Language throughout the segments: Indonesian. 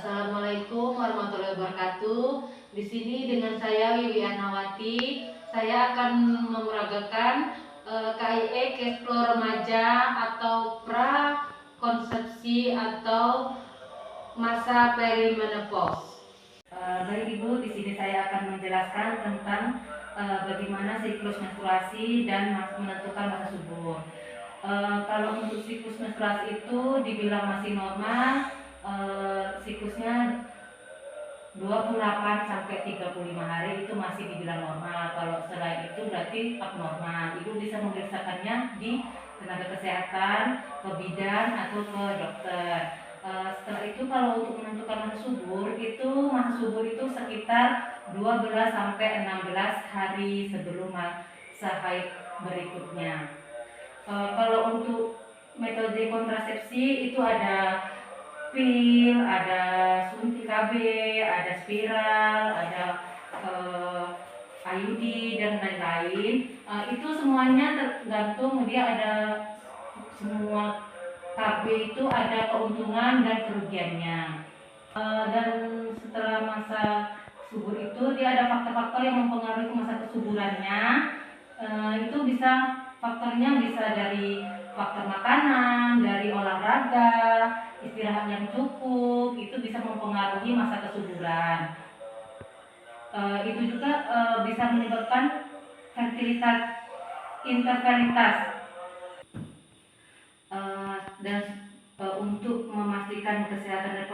Assalamualaikum warahmatullahi wabarakatuh. Di sini dengan saya Wiwi Anawati. Saya akan memuragakan KIE Cashflow Remaja atau pra konsepsi atau masa perimenopause. Baik Ibu, di sini saya akan menjelaskan tentang bagaimana siklus menstruasi dan menentukan masa subur. Kalau untuk siklus menstruasi itu dibilang masih normal, siklusnya 28 sampai 35 hari itu masih dibilang normal. Kalau selain itu berarti abnormal. Ibu bisa memeriksakannya di tenaga kesehatan, ke bidan atau ke dokter. Setelah itu kalau untuk menentukan masa subur itu sekitar 12 sampai 16 hari sebelum masa haid berikutnya. Kalau untuk metode kontrasepsi itu ada pil, ada suntik KB, ada spiral, ada IUD dan lain-lain. Itu semuanya tergantung, dia ada semua KB itu ada keuntungan dan kerugiannya. Dan setelah masa subur itu dia ada faktor-faktor yang mempengaruhi masa kesuburannya. Itu faktornya bisa dari faktor makanan, dari olahraga, istirahat yang cukup, itu bisa mempengaruhi masa kesuburan. Itu juga bisa menyebabkan infertilitas. Dan untuk memastikan kesehatan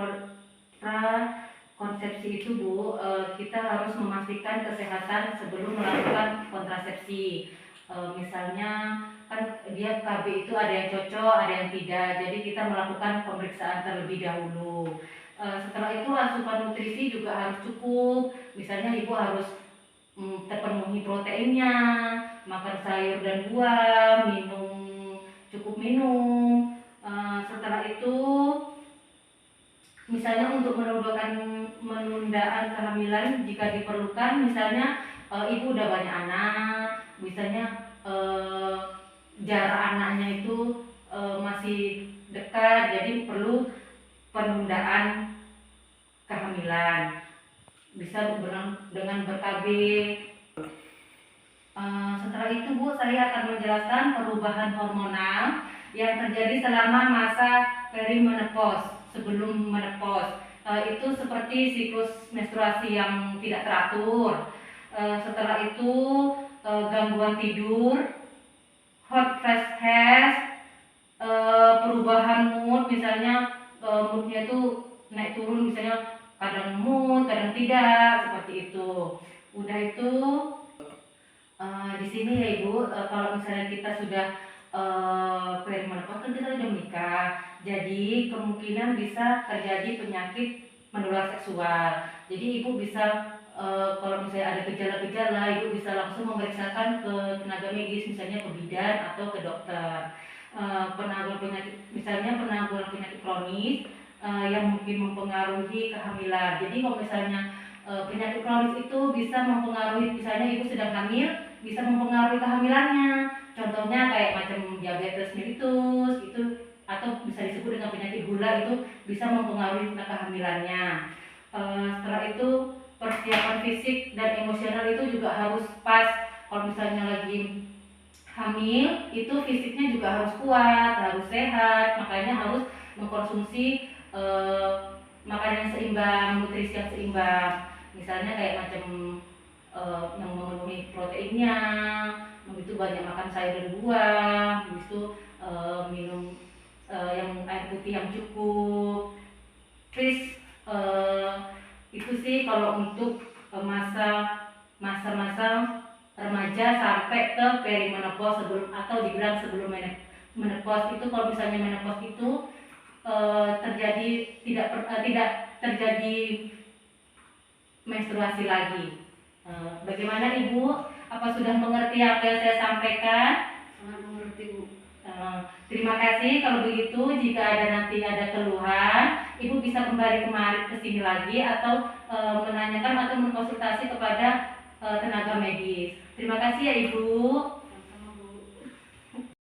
konsepsi itu Bu, kita harus memastikan kesehatan sebelum melakukan kontrasepsi. Misalnya kan dia KB itu ada yang cocok, ada yang tidak, jadi kita melakukan pemeriksaan terlebih dahulu. Setelah itu asupan nutrisi juga harus cukup, misalnya ibu harus terpenuhi proteinnya, makan sayur dan buah, cukup minum. Setelah itu misalnya untuk menundaan kehamilan jika diperlukan, misalnya ibu udah banyak anak, misalnya jarak anaknya itu masih dekat, jadi perlu penundaan kehamilan, bisa dengan ber-KB. Setelah itu Bu, saya akan menjelaskan perubahan hormonal yang terjadi selama masa perimenopause, sebelum menopause. Itu seperti siklus menstruasi yang tidak teratur. Setelah itu gangguan tidur, hot flashes, perubahan mood, misalnya moodnya itu naik turun, misalnya kadang mood, kadang tidak, seperti itu. Udah itu di sini ya Ibu, kalau misalnya kita sudah perimenopause kan kita sudah menikah, jadi kemungkinan bisa terjadi penyakit menular seksual. Jadi Ibu bisa kalau misalnya ada gejala-gejala, Ibu bisa langsung memeriksakan ke tenaga medis, misalnya ke bidan atau ke dokter. Penanggulangan penyakit kronis yang mungkin mempengaruhi kehamilan. Jadi kalau misalnya penyakit kronis itu bisa mempengaruhi, misalnya ibu sedang hamil, bisa mempengaruhi kehamilannya. Contohnya kayak macam diabetes mellitus itu, atau bisa disebut dengan penyakit gula, itu bisa mempengaruhi kehamilannya. Setelah itu persiapan fisik dan emosional itu juga harus pas. Kalau misalnya lagi hamil, itu fisiknya juga harus kuat, harus sehat, makanya harus mengkonsumsi makanan yang seimbang, nutrisi yang seimbang. Misalnya kayak macam yang memenuhi proteinnya, begitu banyak makan sayur dan buah, begitu minum yang air putih yang cukup. Terus itu sih kalau untuk masa-masa remaja sampai ke perimenopause, atau dibilang sebelum menopause. Itu kalau misalnya menopause itu tidak terjadi menstruasi lagi. Bagaimana Ibu? Apa sudah mengerti apa yang saya sampaikan? Sangat mengerti Bu. Terima kasih. Kalau begitu, jika nanti ada keluhan, Ibu bisa kembali ke sini lagi, atau menanyakan atau mengkonsultasi kepada tenaga medis. Terima kasih ya Ibu.